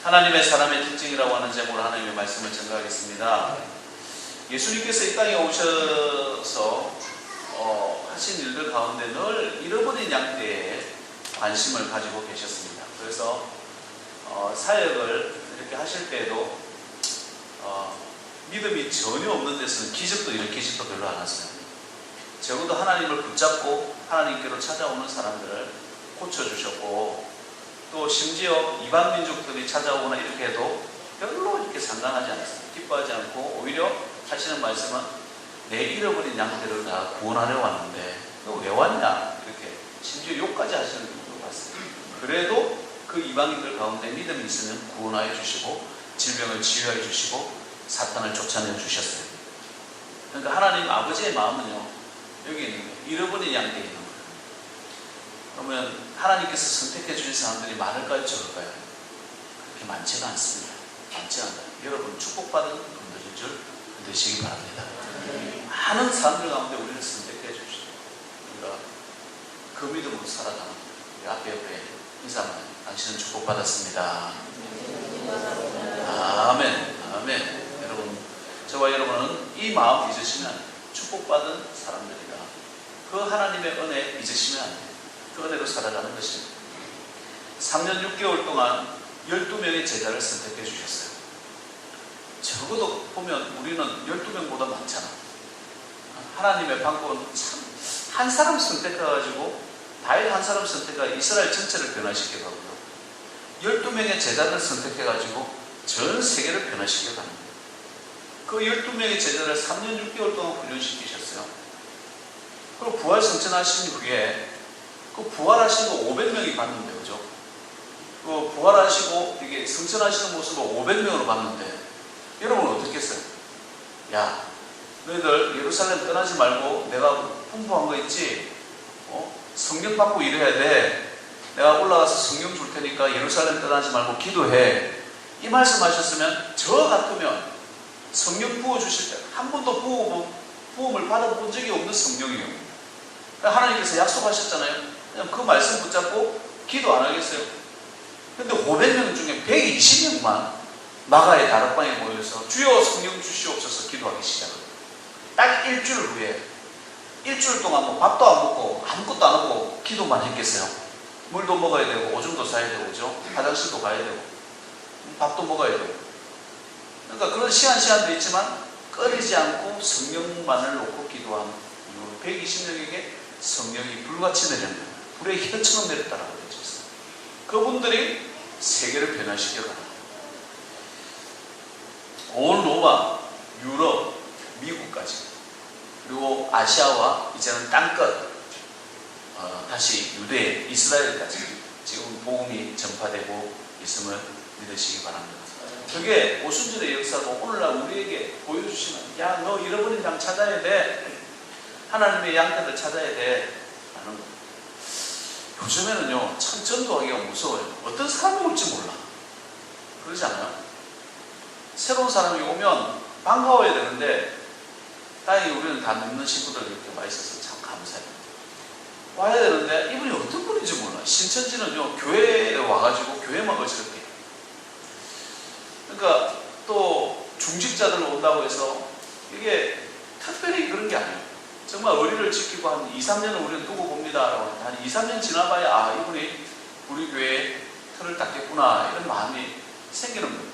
하나님의 사람의 특징이라고 하는 제목으로 하나님의 말씀을 전가하겠습니다. 예수님께서 이 땅에 오셔서 하신 일들 가운데 늘 잃어버린 양떼에 관심을 가지고 계셨습니다. 그래서 사역을 이렇게 하실 때에도 믿음이 전혀 없는 데서는 기적도 일으키지도 별로 않았어요. 적어도 하나님을 붙잡고 하나님께로 찾아오는 사람들을 고쳐주셨고, 또 심지어 이방 민족들이 찾아오거나 이렇게 해도 별로 이렇게 상관하지 않았습니다. 기뻐하지 않고 오히려 하시는 말씀은 내 잃어버린 양들을 내가 구원하려 왔는데 너 왜 왔냐, 이렇게 심지어 욕까지 하시는 경우도 봤습니다. 그래도 그 이방인들 가운데 믿음이 있으면 구원하여 주시고 질병을 치유하여 주시고 사탄을 쫓아내 주셨어요. 그러니까 하나님 아버지의 마음은요, 여기 있는 거예요. 잃어버린 양떼에 있는 거예요. 그러면 하나님께서 선택해 주신 사람들이 많을까요, 적을까요? 그렇게 많지가 않습니다. 많지 않아요. 여러분 축복받은 분들인 줄 믿으시기 바랍니다. 많은 사람들 가운데 우리를 선택해 주시고 우리가 그 믿음으로 살아가는 우리 앞에 인사만, 당신은 축복받았습니다. 아멘. 아멘. 여러분, 저와 여러분은 이 마음 잊으시면 축복받은 사람들이다. 그 하나님의 은혜 잊으시면 안 돼요. 그 은혜로 살아가는 것입니다. 3년 6개월 동안 12명의 제자를 선택해 주셨어요. 적어도 보면 우리는 12명보다 많잖아. 하나님의 방법은 참, 한 사람 선택해가지고 다윗 한 사람 선택해 이스라엘 전체를 변화시키고, 12명의 제자를 선택해가지고 전 세계를 변화시켜 갑니다. 그 12명의 제자를 3년 6개월 동안 훈련시키셨어요. 그리고 부활 성천하신 후에 그 부활하신 거 500명이 봤는데, 그죠? 그 부활하시고 이게 성천하시는 모습을 500명으로 봤는데, 여러분 어떻게 했어요? 야, 너희들 예루살렘 떠나지 말고 내가 분부한 거 있지? 성령 받고 일해야 돼. 내가 올라가서 성령 줄 테니까 예루살렘 떠나지 말고 기도해. 이 말씀 하셨으면 저 같으면 성령 부어주실 때 한 번도 부음을 받아본 적이 없는 성령이에요. 그러니까 하나님께서 약속하셨잖아요. 그냥 그 말씀 붙잡고 기도 안 하겠어요? 근데 500명 중에 120명만 마가의 다락방에 모여서 주여 성령 주시옵소서 기도하기 시작합니다. 딱 일주일 후에, 일주일 동안 뭐 밥도 안 먹고 아무것도 안 하고 기도만 했겠어요? 물도 먹어야 되고 오줌도 싸야 되고, 그죠? 화장실도 가야 되고 밥도 먹어야 되고. 그러니까 그런 시한도 있지만 꺼리지 않고 성령만을 놓고 기도한 이후로 120명에게 성령이 불같이 내렸다. 불의 혀처럼 내렸다라고 되어 있어요. 그분들이 세계를 변화시켜 갑니다. 온 로마, 유럽, 미국까지, 그리고 아시아와 이제는 땅끝, 다시 유대, 이스라엘까지 지금 복음이 전파되고 있음을 믿으시기 바랍니다. 그게 오순절의 역사고 오늘날 우리에게 보여주시는, 야, 너 잃어버린 양 찾아야 돼. 하나님의 양들을 찾아야 돼. 라는 거예요. 요즘에는요, 참 전도하기가 무서워요. 어떤 사람이 올지 몰라. 그러지 않아요? 새로운 사람이 오면 반가워야 되는데, 다행히 우리는 다 늙는 친구들 이렇게 와 있어서 참 감사해요. 와야 되는데 이분이 어떤 분인지 몰라. 신천지는요, 교회에 와가지고 교회만 어지럽게. 그러니까 또 중직자들 온다고 해서 이게 특별히 그런 게 아니에요. 정말 의리를 지키고 한 2, 3년을 우리는 두고 봅니다. 한 2, 3년 지나봐야, 아, 이분이 우리 교회에 틀을 닦겠구나, 이런 마음이 생기는 거예요.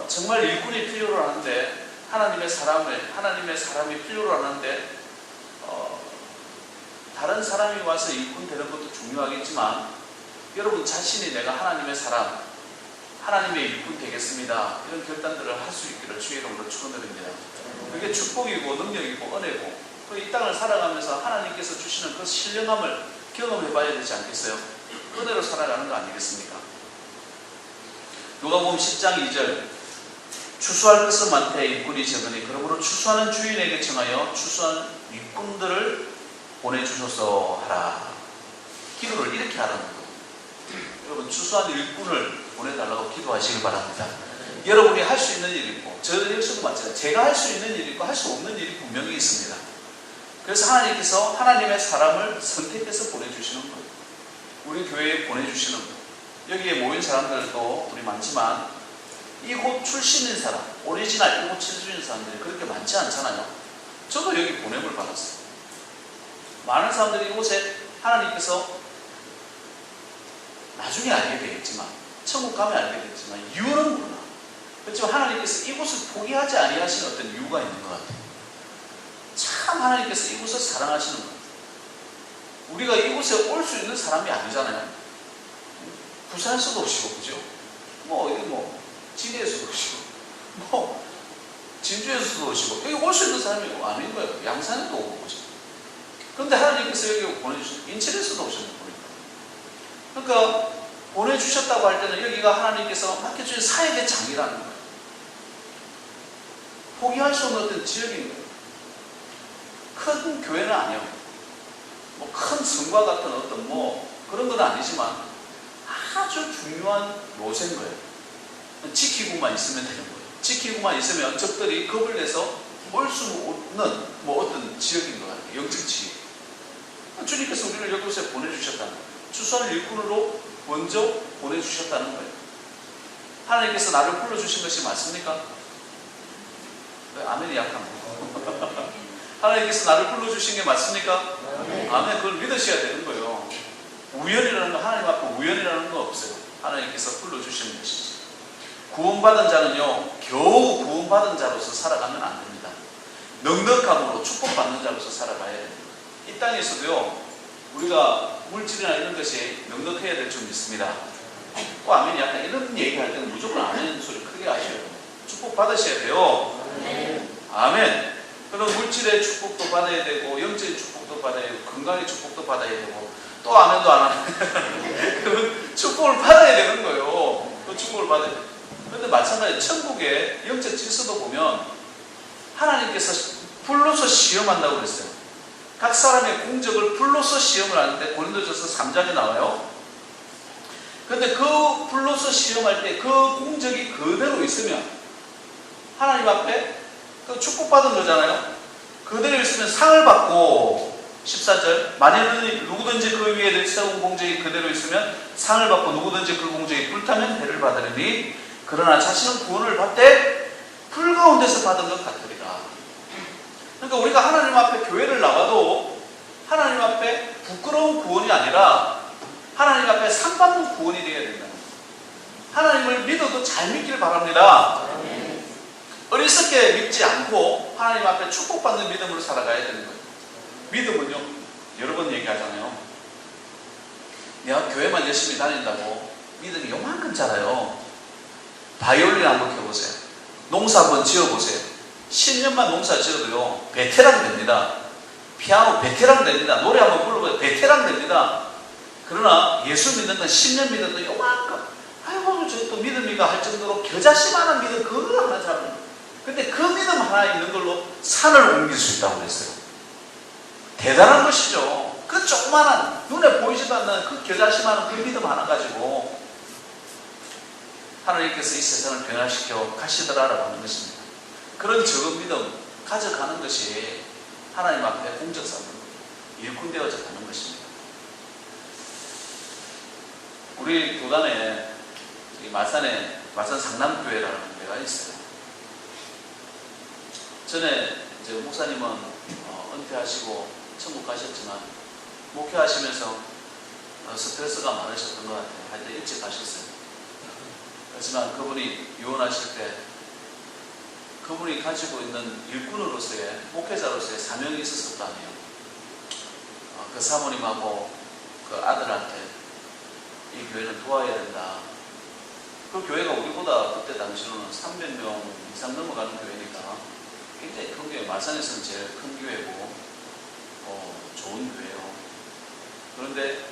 정말 일꾼이 필요로 하는데, 하나님의 사람이 필요로 하는데, 다른 사람이 와서 일꾼 되는 것도 중요하겠지만, 여러분 자신이 내가 하나님의 사람, 하나님의 일꾼 되겠습니다, 이런 결단들을 할 수 있기를 주의 이름으로 축원드립니다. 그게 축복이고 능력이고 은혜고, 또 이 땅을 살아가면서 하나님께서 주시는 그 신령함을 경험해봐야 되지 않겠어요? 은혜로 살아가는 거 아니겠습니까? 누가복음 10장 2절, 추수할 것은 많되 일꾼이 적으니 그러므로 추수하는 주인에게 청하여 추수한 일꾼들을 보내주소서 하라. 기도를 이렇게 하라는 거예요. 여러분, 추수한 일꾼을 보내달라고 기도하시길 바랍니다. 여러분이 할 수 있는 일이 있고, 저 역시도 마찬가지예요. 제가 할 수 있는 일이 있고 할 수 없는 일이 분명히 있습니다. 그래서 하나님께서 하나님의 사람을 선택해서 보내주시는 거예요. 우리 교회에 보내주시는 거예요. 여기에 모인 사람들도 우리 많지만 이곳 출신인 사람, 오리지널 이곳 출신인 사람들이 그렇게 많지 않잖아요. 저도 여기 보냄을 받았어요. 많은 사람들이 이곳에 하나님께서 나중에 알게 되겠지만, 천국 가면 알게 되겠지만 이유는 몰라. 그렇지만 하나님께서 이곳을 포기하지 아니하시는 어떤 이유가 있는 것 같아요. 참 하나님께서 이곳을 사랑하시는 것 같아요. 우리가 이곳에 올 수 있는 사람이 아니잖아요. 부산에서도 오시고, 그죠? 진해에서도 오시고, 진주에서도 오시고, 여기 올 수 있는 사람이 아닌 거예요. 양산에도 오고, 그죠? 그런데 하나님께서 여기 보내주셨어요. 인천에서도 오셨는 거니까. 그러니까, 보내주셨다고 할 때는 여기가 하나님께서 맡겨주신 사역의 장이라는 거예요. 포기할 수 없는 어떤 지역인 거예요. 큰 교회는 아니에요. 큰 성과 같은 어떤 그런 건 아니지만 아주 중요한 요새인 거예요. 지키고만 있으면 되는 거예요. 지키고만 있으면 적들이 겁을 내서 올 수 없는 어떤 지역인 것 같아요. 영적 지역. 주님께서 우리를 여기서 보내주셨다는 거예요. 추수하는 일꾼으로 먼저 보내주셨다는 거예요. 하나님께서 나를 불러주신 것이 맞습니까? 왜 아멘이 약한 거예요? 하나님께서 나를 불러주신 게 맞습니까? 아멘. 그걸 믿으셔야 되는 거예요. 우연이라는 거, 하나님 앞에 우연이라는 거 없어요. 하나님께서 불러주시는 것이지. 구원받은 자는요, 겨우 구원받은 자로서 살아가면 안 됩니다. 넉넉함으로 축복받는 자로서 살아가야 됩니다. 이 땅에서도요, 우리가 물질이나 이런 것이 넉넉해야 될 줄 믿습니다. 아멘이 약간 이런 얘기할 때는 무조건 아멘 소리 크게 하셔야 돼요. 축복받으셔야 돼요. 아멘. 그럼 물질의 축복도 받아야 되고, 영적인 축복도 받아야 되고, 건강의 축복도 받아야 되고, 또 아멘도 안 하면 그러면 축복을 받아야 되는 거예요. 그 축복을 받아야 돼요. 그런데 마찬가지로 천국의 영적 질서도 보면 하나님께서 불로서 시험한다고 그랬어요. 각 사람의 공적을 불로서 시험을 하는데 고린도전서 3장에 나와요. 그런데 그 불로서 시험할 때 그 공적이 그대로 있으면 하나님 앞에 그 축복받은 거잖아요. 그대로 있으면 상을 받고, 14절, 만일 누구든지 그 위에 내세운 공적이 그대로 있으면 상을 받고 누구든지 그 공적이 불타면 해를 받으리니 그러나 자신은 구원을 받되 불 가운데서 받은 것 같으리라. 그러니까 우리가 하나님 앞에 교회를 나와도 하나님 앞에 부끄러운 구원이 아니라 하나님 앞에 상 받는 구원이 되어야 된다. 하나님을 믿어도 잘 믿길 바랍니다. 어리석게 믿지 않고 하나님 앞에 축복받는 믿음으로 살아가야 되는 거예요. 믿음은요, 여러 번 얘기하잖아요. 내가 교회만 열심히 다닌다고 믿음이 요만큼 자라요. 바이올린 한번 켜보세요. 농사 한번 지어보세요. 10년만 농사 지어도요, 베테랑 됩니다. 피아노 베테랑 됩니다. 노래 한번 불러보세요. 베테랑 됩니다. 그러나 예수 믿는 건 10년 믿어도 요만큼, 아이고, 저 또 믿음이가 할 정도로 겨자씨만한 믿음 그걸 하나 잡는. 근데 그 믿음 하나 있는 걸로 산을 옮길 수 있다고 그랬어요. 대단한 것이죠. 그 조그만한, 눈에 보이지도 않는 그 겨자씨만한 그 믿음 하나 가지고 하나님께서 이 세상을 변화시켜 가시더라라고 하는 것입니다. 그런 적은 믿음 가져가는 것이 하나님 앞에 공적 삼는 일꾼 되어져 가는 것입니다. 우리 교단에 마산에 마산 상남교회라는 데가 있어요. 전에 이제 목사님은 은퇴하시고 천국 가셨지만 목회하시면서 스트레스가 많으셨던 것 같아요. 할 때 일찍 가셨어요. 하지만 그분이 유언하실 때 그분이 가지고 있는 일꾼으로서의 목회자로서의 사명이 있었을 거 아니에요. 그 사모님하고 그 아들한테 이 교회는 도와야 된다. 그 교회가 우리보다 그때 당시로는 300명 이상 넘어가는 교회니까 굉장히 큰 교회, 마산에서는 제일 큰 교회고 좋은 교회예요. 그런데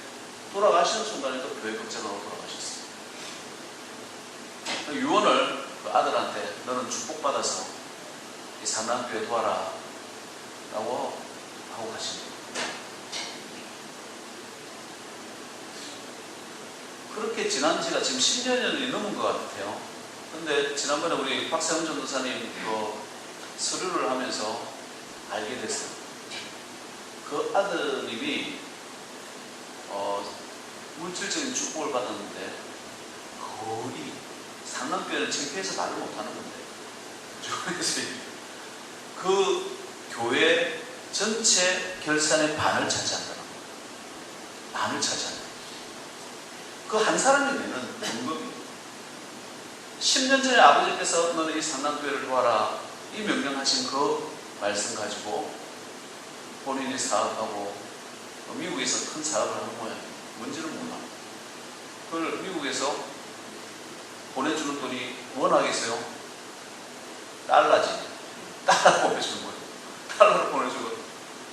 돌아가시는 순간에 또 교회 걱정으로 돌아가셨어요. 그 유언을 그 아들한테 너는 축복받아서 이 삼남교회 도와라 라고 하고 가십니다. 그렇게 지난 지가 지금 10년이 넘은 것 같아요. 근데 지난번에 우리 박세훈 전도사님 서류를 하면서 알게 됐어요. 그 아드님이 물질적인 축복을 받았는데 거의 상남교회는 창피해서 말을 못하는 건데 그 교회 전체 결산의 반을 차지한다는 거예요. 반을 차지한다. 그 한 사람이 내는 헌금이 10년 전에 아버지께서 너는 이 상남교회를 도와라 이 명령하신 그 말씀 가지고 본인이 사업하고 미국에서 큰 사업을 하는 모양이에요. 뭔지는 몰라. 그걸 미국에서 보내주는 돈이 워낙에서요. 달러지. 달러 보내주는 거예요. 달러를 보내주고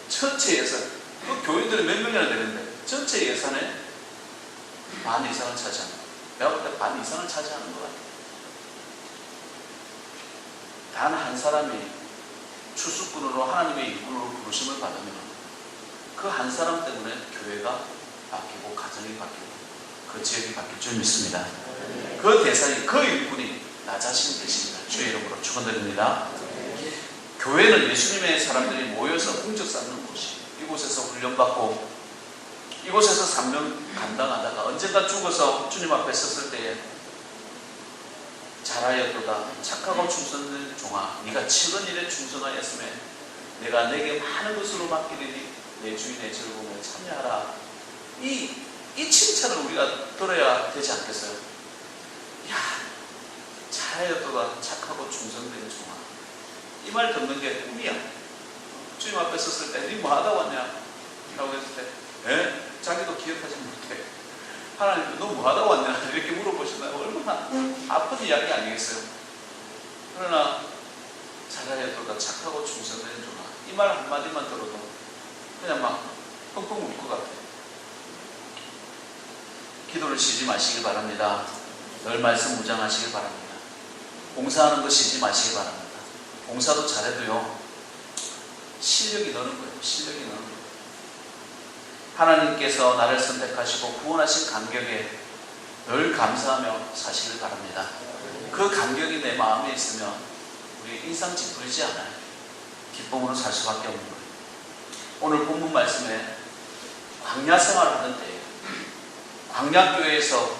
전체 예산, 그 교인들이 몇 명이나 되는데 전체 예산의 반 이상을 차지하는 거예요. 내가 볼 때 반 이상을 차지하는 것 같아요. 단 한 사람이 추수꾼으로 하나님의 일꾼으로 부르심을 받으면 그 한 사람 때문에 교회가 바뀌고 가정이 바뀌고 그 지역이 바뀔 줄 믿습니다. 그 대상이, 그 일꾼이 나 자신 되십니다. 주의 이름으로 축원드립니다. 교회는 예수님의 사람들이 모여서 흥적 쌓는 곳이, 이곳에서 훈련받고 이곳에서 사명 감당하다가 언젠가 죽어서 주님 앞에 섰을 때에 잘하였도다 착하고 충성된 종아, 네가 최근 일에 충성하였으면 내가 내게 많은 것으로 맡기리니 내 주인의 즐거움에 참여하라. 이 칭찬을 우리가 들어야 되지 않겠어요? 야, 잘하였도다 착하고 충성된 종아. 이 말 듣는 게 꿈이야. 주님 앞에 섰을 때 네 뭐 하다 왔냐? 라고 했을 때 자기도 기억하지 못해. 하나님도 너 뭐 하다 왔냐? 이렇게 물어보시나요? 얼마나 아픈 이야기 아니겠어요? 그러나 잘하였도다 착하고 충성된 종아. 이 말 한마디만 들어도 그냥 막 펑펑 울 것 같아요. 기도를 쉬지 마시길 바랍니다. 늘 말씀 무장하시길 바랍니다. 봉사하는 거 쉬지 마시길 바랍니다. 봉사도 잘해도요, 실력이 느는 거예요. 실력이 느는 거예요. 하나님께서 나를 선택하시고 구원하신 감격에 늘 감사하며 사시길 바랍니다. 그 감격이 내 마음에 있으면 우리 인상 찌푸리지 않아요. 기쁨으로 살 수밖에 없는 거예요. 오늘 본문 말씀에 광야 생활을 하던 때에 광야교회에서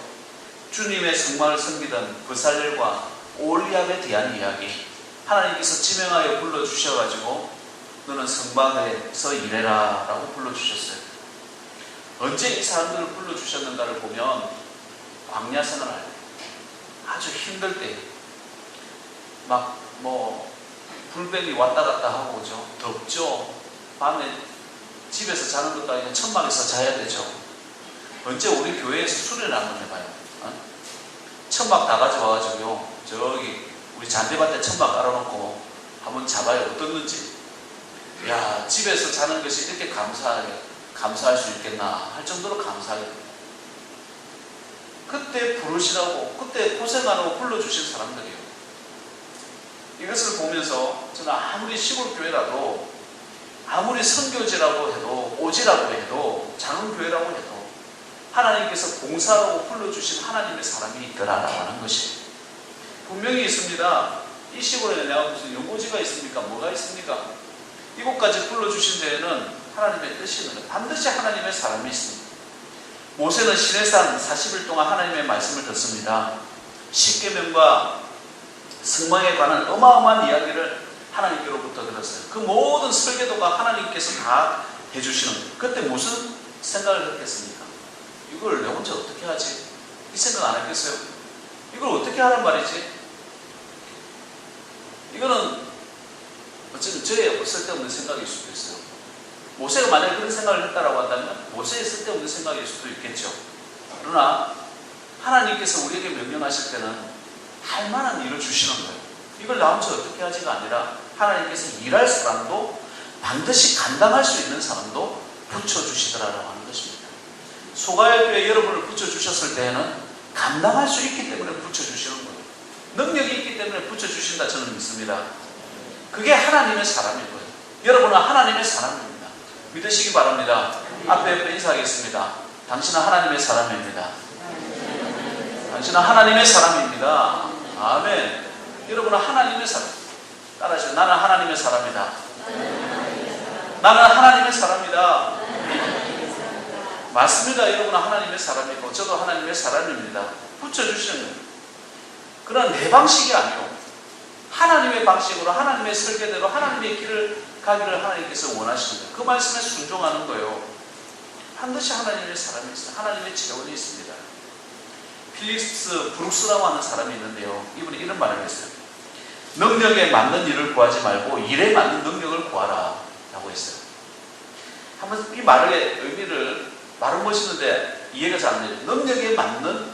주님의 성막을 섬기던 브살렐과 오홀리압에 대한 이야기, 하나님께서 지명하여 불러주셔가지고 너는 성막에서 일해라 라고 불러주셨어요. 언제 이 사람들을 불러주셨는가를 보면 광야 생활을 할 때, 아주 힘들 때, 막 불뱀이 왔다 갔다 하고 오죠. 덥죠. 밤에 집에서 자는 것도 아니고 천막에서 자야 되죠. 언제 우리 교회에서 수련을 한번 해봐요. 천막 다 가져와가지고요, 저기 우리 잔디밭에 천막 깔아놓고 한번 잡아요. 어떻는지. 야, 집에서 자는 것이 이렇게 감사할 수 있겠나 할 정도로 감사하게 됩니다. 그때 부르시라고, 그때 고생하라고 불러주신 사람들이에요. 이것을 보면서 저는 아무리 시골 교회라도, 아무리 선교지라고 해도, 오지라고 해도, 작은 교회라고 해도 하나님께서 봉사하라고 불러주신 하나님의 사람이 있더라라고 하는 것이 분명히 있습니다. 이 시골에 내가 무슨 연고지가 있습니까? 뭐가 있습니까? 이곳까지 불러주신 데에는 하나님의 뜻이 있는 거예요. 반드시 하나님의 사람이 있습니다. 모세는 시내산 40일 동안 하나님의 말씀을 듣습니다. 십계명과 성막에 관한 어마어마한 이야기를 하나님께로부터 들었어요. 그 모든 설계도가 하나님께서 다 해주시는, 그때 무슨 생각을 했겠습니까? 이걸 내 혼자 어떻게 하지? 이 생각 안 했겠어요? 이걸 어떻게 하란 말이지? 이거는 어쨌든 저의 쓸데없는 생각일 수도 있어요. 모세가 만약에 그런 생각을 했다라고 한다면 모세의 쓸데없는 생각일 수도 있겠죠. 그러나 하나님께서 우리에게 명령하실 때는 할 만한 일을 주시는 거예요. 이걸 나 혼자 어떻게 하지가 아니라 하나님께서 일할 사람도 반드시 감당할 수 있는 사람도 붙여주시더라라고 하는 것입니다. 소가야교회 여러분을 붙여주셨을 때에는 감당할 수 있기 때문에 붙여주시는 거예요. 능력이 있기 때문에 붙여주신다 저는 믿습니다. 그게 하나님의 사람인 거예요. 여러분은 하나님의 사람입니다. 믿으시기 바랍니다. 앞에 인사하겠습니다. 당신은 하나님의 사람입니다. 당신은 하나님의 사람입니다. 아멘. 여러분은 하나님의 사람. 따라하시죠. 나는 하나님의 사람이다. 나는 하나님의 사람이다. 맞습니다. 여러분은 하나님의 사람이고 저도 하나님의 사람입니다. 붙여주시는 거예요. 그런 내 방식이 아니요. 하나님의 방식으로, 하나님의 설계대로, 하나님의 길을 가기를 하나님께서 원하시는 거예요. 그 말씀에 순종하는 거예요. 반드시 하나님의 사람이 있어요. 하나님의 재원이 있습니다. 필립스 브룩스라고 하는 사람이 있는데요. 이분이 이런 말을 했어요. 능력에 맞는 일을 구하지 말고 일에 맞는 능력을 구하라 라고 했어요. 한번 이 말의 의미를, 말은 멋있는데 이해가 잘 안 돼요. 능력에 맞는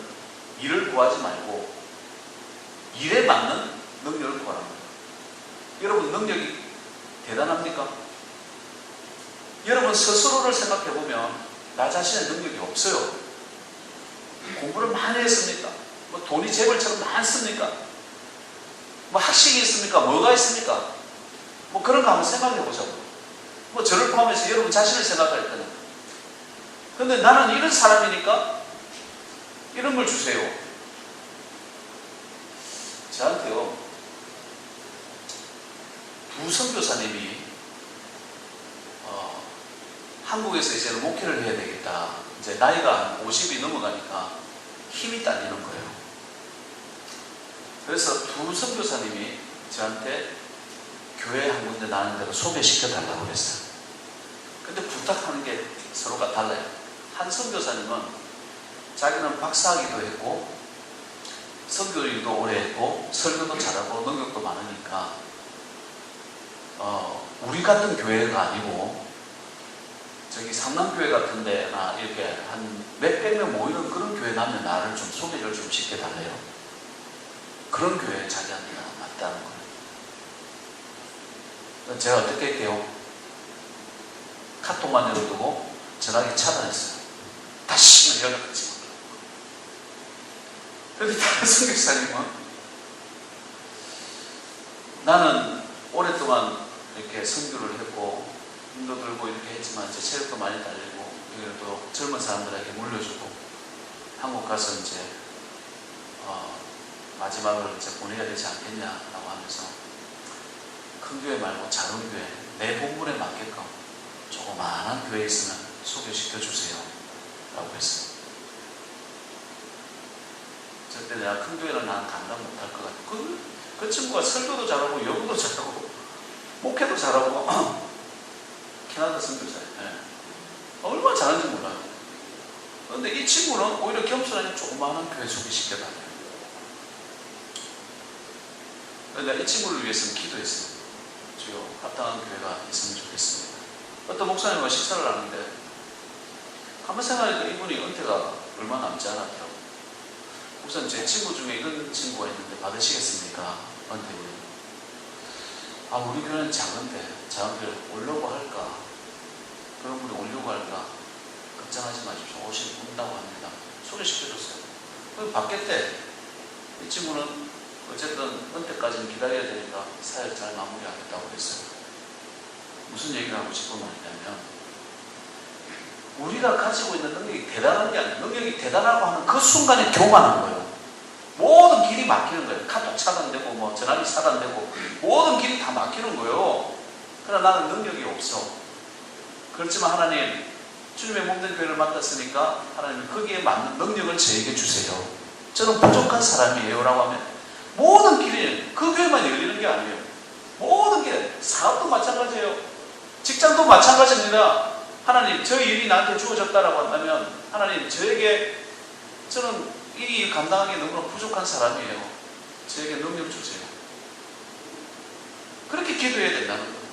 일을 구하지 말고 일에 맞는 능력을 구하라. 여러분 능력이 대단합니까? 여러분 스스로를 생각해보면 나 자신의 능력이 없어요. 공부를 많이 했습니까? 뭐 돈이 재벌처럼 많습니까? 뭐 학식이 있습니까? 뭐가 있습니까? 뭐 그런 거 한번 생각해보자고. 뭐 저를 포함해서 여러분 자신을 생각할 때는. 근데 나는 이런 사람이니까 이런 걸 주세요. 저한테요, 두 선교사님이 한국에서 이제 목회를 해야 되겠다. 이제 나이가 50이 넘어가니까 힘이 딸리는 거예요. 그래서 두 선교사님이 저한테 교회 한 군데 나는 데로 소개시켜달라고 그랬어요. 근데 부탁하는 게 서로가 달라요. 한 선교사님은 자기는 박사학위도 했고 선교일도 오래 했고 설교도 잘하고 능력도 많으니까 우리 같은 교회가 아니고 저기 상남교회 같은 데나 이렇게 한 몇백 명 모이는 그런 교회 나면 나를 좀 소개를 좀 시켜달래요. 그런 교회에 자기한테 맞다는 거예요. 제가 어떻게 할게요? 카톡만 열어두고 전화기 차단했어요. 다시는 연락하지 말라고. 그런데 다른 선교사님은 나는 오랫동안 이렇게 선교를 했고 힘도 들고 이렇게 했지만 제 체력도 많이 달리고 그래도 젊은 사람들에게 물려주고 한국 가서 이제 마지막을 이제 보내야 되지 않겠냐라고 하면서 큰 교회 말고 작은 교회 내 본분에 맞게끔 조그마한 교회에 있으면 소개시켜 주세요 라고 했어요. 절대 내가 큰 교회는 난 감당 못할 것 같아. 그 친구가 설교도 잘하고 연구도 잘하고 목회도 잘하고 캐나다 선교사예요. 네. 얼마나 잘하는지 몰라요. 그런데 이 친구는 오히려 겸손하게 조그마한 교회 소개시켜달래요. 그런데 이 친구를 위해서는 기도했어요. 주여 합당한 교회가 있으면 좋겠습니다. 어떤 목사님과 식사를 하는데 한번 생각해도 이분이 은퇴가 얼마 남지 않았더라고요. 우선 제 친구 중에 이런 친구가 있는데 받으시겠습니까? 은퇴를. 우리 교회는 작은데 작은 교회 오려고 할까? 그런 분이 오려고 할까? 걱정하지 마십시오. 온다고 합니다. 소개시켜줬어요. 그리고 받겠대. 이 친구는 어쨌든 은퇴까지는 기다려야 되니까 사역 잘 마무리하겠다고 했어요. 무슨 얘기를 하고 싶은 말이냐면 우리가 가지고 있는 능력이 대단한 게 아니에요. 능력이 대단하고 하는 그 순간에 교만한 거예요. 모든 길이 막히는 거예요. 카톡 차단되고 뭐 전화기 차단되고 모든 길이 다 막히는 거예요. 그러나 나는 능력이 없어. 그렇지만 하나님 주님의 몸된 교회를 맡았으니까 하나님 거기에 맞는 능력을 저에게 주세요. 저는 부족한 사람이에요 라고 하면 모든 길이 그 교회만 열리는 게 아니에요. 모든 길, 사업도 마찬가지예요. 직장도 마찬가지입니다. 하나님 저 일이 나한테 주어졌다라고 한다면 하나님 저에게 저는 이 일 감당하기 너무나 부족한 사람이에요. 저에게 능력 주세요. 그렇게 기도해야 된다는 거예요.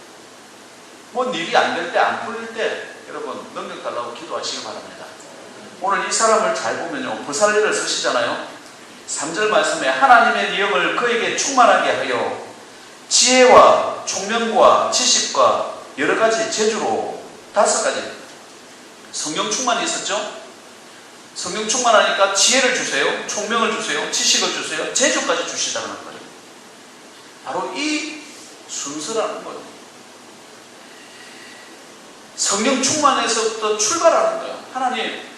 뭔 일이 안 될 때, 안 풀릴 때 여러분 능력 달라고 기도하시기 바랍니다. 오늘 이 사람을 잘 보면요. 부살리를 쓰시잖아요. 3절 말씀에 하나님의 영을 그에게 충만하게 하여 지혜와 총명과 지식과 여러 가지 재주로 5가지 성령 충만이 있었죠. 성령 충만하니까 지혜를 주세요. 총명을 주세요. 지식을 주세요. 재주까지 주시다는 거예요. 바로 이 순서라는 거예요. 성령 충만에서부터 출발하는 거예요. 하나님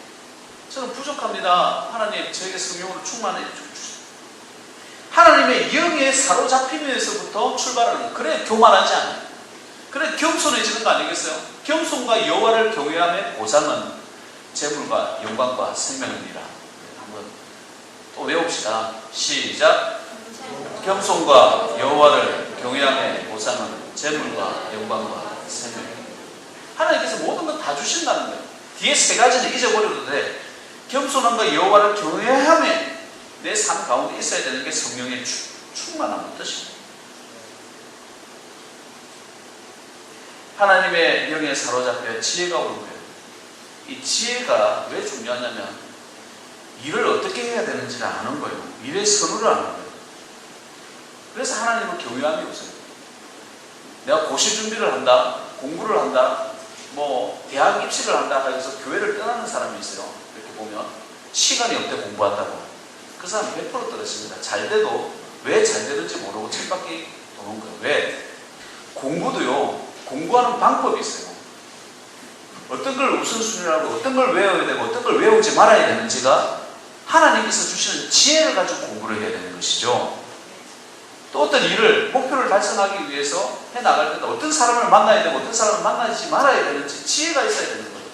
저는 부족합니다. 하나님 저에게 성령으로 충만해 주세요. 하나님의 영에 사로잡히면서부터 출발하는 거예요. 그래 교만하지 않아요. 그래 겸손해지는 거 아니겠어요? 겸손과 여호와를 경외함의 보상은 재물과 영광과 생명이니라. 한번 또 외웁시다. 시작. 겸손과 여호와를 경외함의 보상은 재물과 영광과 생명. 하나님께서 모든 것 다 주신다는 거예요. 뒤에 세 가지는 잊어버려도 돼. 겸손함과 여호와를 경외함에 내 삶 가운데 있어야 되는 게 성령의 충만함의 뜻입니다. 하나님의 영에 사로잡혀 지혜가 오는 거예요. 이 지혜가 왜 중요하냐면 일을 어떻게 해야 되는지를 아는 거예요. 일의 선호를 아는 거예요. 그래서 하나님을 경외함이 없어요. 내가 고시 준비를 한다, 공부를 한다, 뭐 대학 입시를 한다 해서 교회를 떠나는 사람이 있어요. 이렇게 보면 시간이 없대 공부한다고. 그 사람 100% 떨어집니다. 잘 돼도 왜 잘 되는지 모르고 칠바퀴 도는 거예요. 왜? 공부도요, 공부하는 방법이 있어요. 어떤 걸 우선순위라고, 어떤 걸 외워야 되고, 어떤 걸 외우지 말아야 되는지가 하나님께서 주시는 지혜를 가지고 공부를 해야 되는 것이죠. 또 어떤 일을, 목표를 달성하기 위해서 해나갈 때 어떤 사람을 만나야 되고, 어떤 사람을 만나지 말아야 되는지 지혜가 있어야 되는 거예요.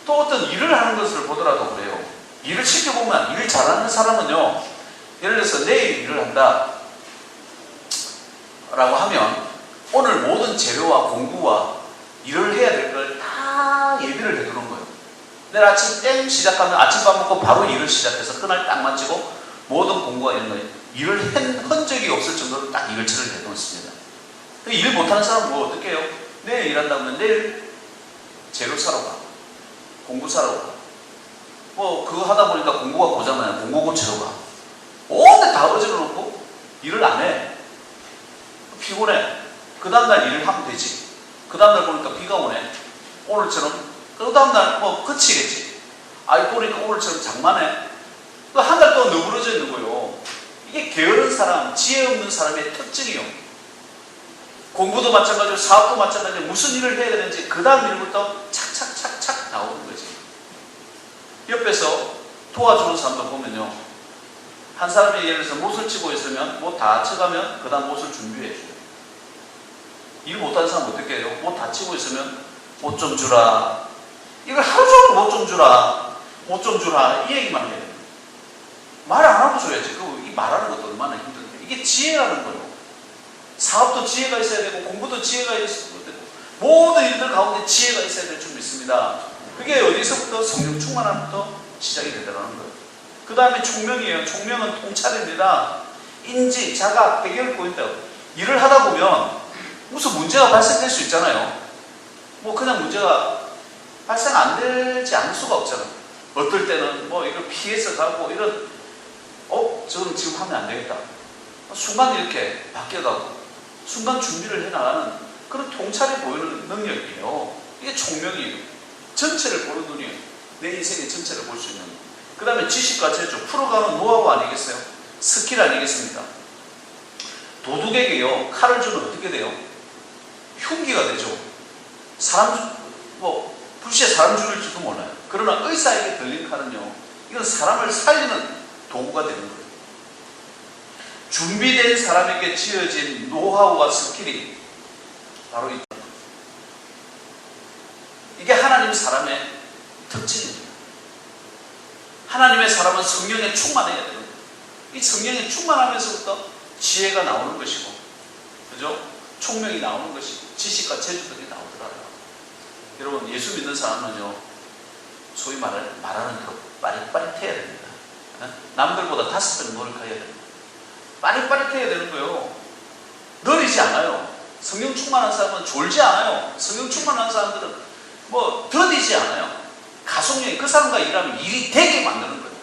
또 어떤 일을 하는 것을 보더라도 그래요. 일을 시켜보면, 일을 잘하는 사람은요, 예를 들어서 내일 일을 한다 라고 하면 오늘 모든 재료와 공부와 일을 해야 될 걸 다 예비를 해두는 거예요. 내일 아침 땡 시작하면 아침밥 먹고 바로 일을 시작해서 그날 딱 마치고 모든 공부가 이런 거예요. 일을 한 적이 없을 정도로 딱 일처리를 해놓습니다. 일 못하는 사람은 뭐 어떻게 해요? 내일 일한다고 하면 내일 재료 사러 가, 공부 사러 가. 뭐 그거 하다 보니까 공부가 고장나요. 공부 고치러 가. 온데 다 어지러 놓고 일을 안 해. 피곤해. 그 다음날 일을 하면 되지. 그 다음날 보니까 비가 오네. 오늘처럼. 그 다음날 뭐 그치겠지. 아이 보니까 오늘처럼 장마네. 한 달 동안 너부러져 있는 거예요. 이게 게으른 사람, 지혜 없는 사람의 특징이요. 공부도 마찬가지고 사업도 마찬가지고 무슨 일을 해야 되는지 그 다음 일부터 착착착착 나오는 거지. 옆에서 도와주는 사람도 보면요. 한 사람이 예를 들어서 못을 치고 있으면 못 다 쳐가면 그 다음 못을 준비해 줘요. 일 못하는 사람 어떻게 해요? 못 다 치고 있으면 못 좀 주라. 이걸 하루 종일 못 좀 주라. 못 좀 주라. 이 얘기만 해요. 말 안 하고 줘야지. 이 말하는 것도 얼마나 힘든데. 이게 지혜라는 거예요. 사업도 지혜가 있어야 되고 공부도 지혜가 있어야 되고 모든 일들 가운데 지혜가 있어야 될 줄 믿습니다. 그게 어디서부터? 성령 충만함부터 시작이 되더라는 거예요. 그 다음에 총명이에요. 총명은 통찰입니다. 인지, 자각, 해결 포인트. 일을 하다 보면 무슨 문제가 발생될 수 있잖아요. 뭐 그냥 문제가 발생 안 되지 않을 수가 없잖아요. 어떨 때는 뭐 이걸 피해서 가고 이런 저는 지금 하면 안 되겠다. 순간 이렇게 바뀌어가고 순간 준비를 해나가는 그런 통찰이 보이는 능력이에요. 이게 총명이에요. 전체를 보는 눈이에요. 내 인생의 전체를 볼 수 있는. 그 다음에 지식과 재주, 풀어가는 노하우 아니겠어요? 스킬 아니겠습니까? 도둑에게요, 칼을 주면 어떻게 돼요? 흉기가 되죠. 불시에 사람 죽일지도 몰라요. 그러나 의사에게 들린 칼은요, 이건 사람을 살리는 도구가 되는 거예요. 준비된 사람에게 지어진 노하우와 스킬이 바로 있다. 이게 하나님 사람의 특징입니다. 하나님의 사람은 성령에 충만해야 되는 거예요. 이 성령에 충만하면서부터 지혜가 나오는 것이고, 그죠? 총명이 나오는 것이고, 지식과 재주들이 나오더라고요. 여러분, 예수 믿는 사람은요, 소위 말하는 대로 빠릿빠릿해야 됩니다. 남들보다 5배 노력해야 됩니다. 빠릿빠릿해야 되는 거예요. 느리지 않아요. 성령 충만한 사람은 졸지 않아요. 성령 충만한 사람들은 뭐 더디지 않아요. 가속력이 그 사람과 일하면 일이 되게 만드는 거예요.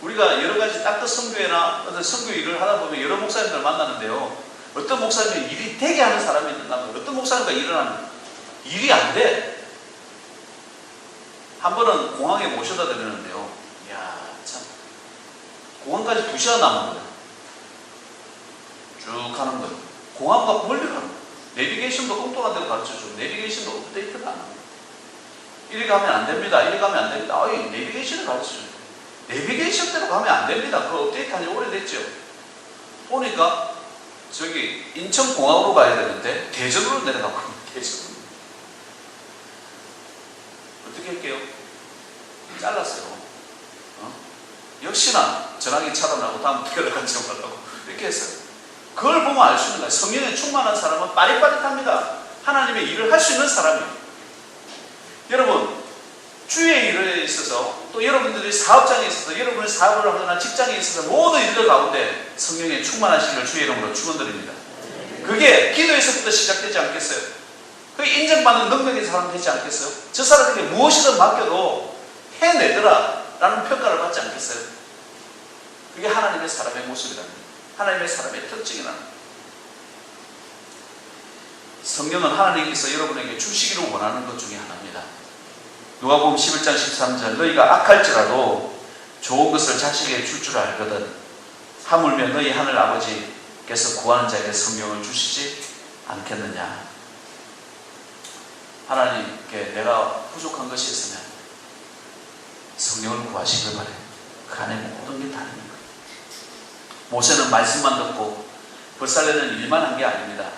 우리가 여러 가지 따뜻 선교회나 어떤 선교 일을 하다 보면 여러 목사님들 만나는데요. 어떤 목사님이 일이 되게 하는 사람이 있는다면 어떤 목사님과 일을 하면 일이 안 돼. 한 번은 공항에 모셔다 드리는데요. 이야, 참. 공항까지 2시간 남은 거예요. 쭉 가는 거예요. 공항과 멀리 가는 거예요. 내비게이션도 엉뚱한 대로 가르쳐줘. 내비게이션도 업데이트가 안 합니다. 이리 가면 안 됩니다. 이리 가면 안 됩니다. 내비게이션을 가르쳐줘요. 내비게이션대로 가면 안 됩니다. 그 업데이트 한 지 오래됐죠. 보니까 저기 인천공항으로 가야 되는데 대전으로 내려가고 대전으로. 어떻게 할게요? 잘랐어요. 역시나 전화기 차단하고 다음부터 연락하지 말라고 이렇게 했어요. 그걸 보면 알 수 있는 거예요. 성령에 충만한 사람은 빠릿빠릿합니다. 하나님의 일을 할 수 있는 사람이에요. 여러분, 주의 일에 있어서 또 여러분들이 사업장에 있어서 여러분의 사업을 하거나 직장에 있어서 모든 일들 가운데 성령에 충만하시기를 주의 이름으로 축원드립니다. 그게 기도에서부터 시작되지 않겠어요? 그게 인정받는 능력의 사람 되지 않겠어요? 저 사람에게 무엇이든 맡겨도 해내더라 라는 평가를 받지 않겠어요? 그게 하나님의 사람의 모습이라는 거예요. 하나님의 사람의 특징이라는 거예요. 성령은 하나님께서 여러분에게 주시기를 원하는 것 중에 하나입니다. 누가복음 11장 13절 너희가 악할지라도 좋은 것을 자식에게 줄 줄 알거든 하물며 너희 하늘 아버지께서 구하는 자에게 성령을 주시지 않겠느냐. 하나님께 내가 부족한 것이 있으면 성령을 구하시길 바래요. 그 안에 모든 게 다 있는 거예요. 모세는 말씀만 듣고 벌살레는 일만 한 게 아닙니다.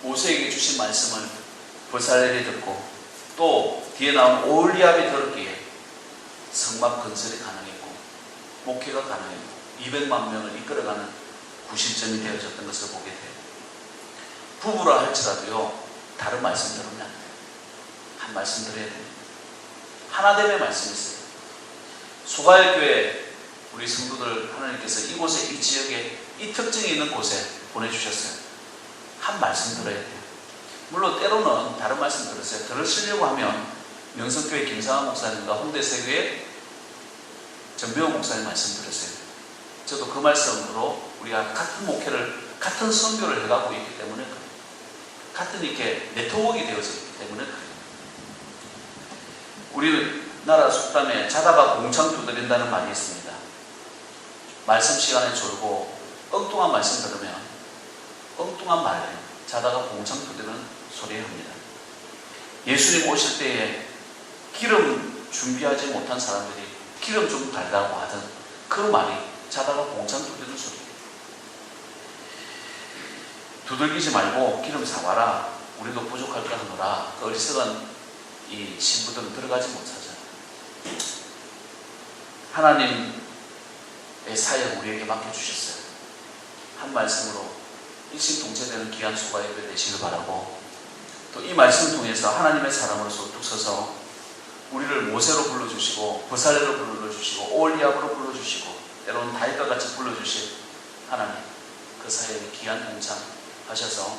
모세에게 주신 말씀을 벌살레이 듣고 또 뒤에 나온 오홀리압이 들었기에 성막 건설이 가능했고 목회가 가능했고 200만 명을 이끌어가는 구심점이 되어졌던 것을 보게 돼요. 부부라 할지라도요, 다른 말씀 들으면 안 돼요. 한 말씀 드려야 됩니다. 하나됨의 말씀이 있어요. 소가의 교회 우리 성도들 하나님께서 이곳에 이 지역에 이 특징이 있는 곳에 보내주셨어요. 한 말씀 들어야 돼요. 물론 때로는 다른 말씀 들었어요. 들으시려고 하면 명성교회 김상환 목사님과 홍대세교회 전병호 목사님 말씀 들었어요. 저도 그 말씀으로 우리가 같은 목회를 같은 선교를 해가고 있기 때문에 그래요. 같은 이렇게 네트워크가 되어져 있기 때문에 그래요. 우리나라 속담에 자다가 공창 두드린다는 말이 있습니다. 말씀 시간에 졸고 엉뚱한 말씀 들으면 엉뚱한 말이에요. 자다가 공창 두드리는 소리 합니다. 예수님 오실 때에 기름 준비하지 못한 사람들이 기름 좀 달라고 하던 그 말이 자다가 공창 두드리는 소리예요. 두들기지 말고 기름 사와라. 우리도 부족할 거 하노라. 그 어리석은 이 신부들은 들어가지 못하잖아요. 하나님의 사역 우리에게 맡겨주셨어요. 한 말씀으로 일심동체되는 귀한 소가 예배 되시길 바라고, 또 이 말씀을 통해서 하나님의 사람으로서 뚝 서서 우리를 모세로 불러주시고 버살레로 불러주시고 오홀리압으로 불러주시고 때로는 다윗과 같이 불러주신 하나님, 그 사역에 귀한 동참하셔서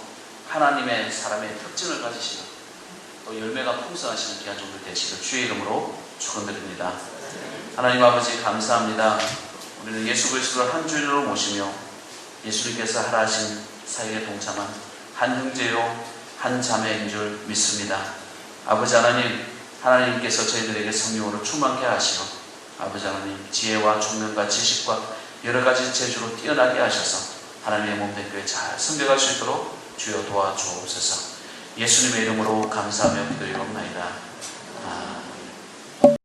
하나님의 사람의 특징을 가지시는 또 열매가 풍성하시는 귀한 종들 되시길 주의 이름으로 축원드립니다. 하나님 아버지 감사합니다. 우리는 예수 그리스도를 한 주인으로 모시며 예수님께서 하라 하신 사역에 동참한 한 형제요 한 자매인 줄 믿습니다. 아버지 하나님, 하나님께서 저희들에게 성령으로 충만케 하시어 아버지 하나님 지혜와 총명과 지식과 여러 가지 재주로 뛰어나게 하셔서 하나님의 몸된 교회 잘 섬겨갈 수 있도록 주여 도와주옵소서. 예수님의 이름으로 감사하며 기도드리옵나이다.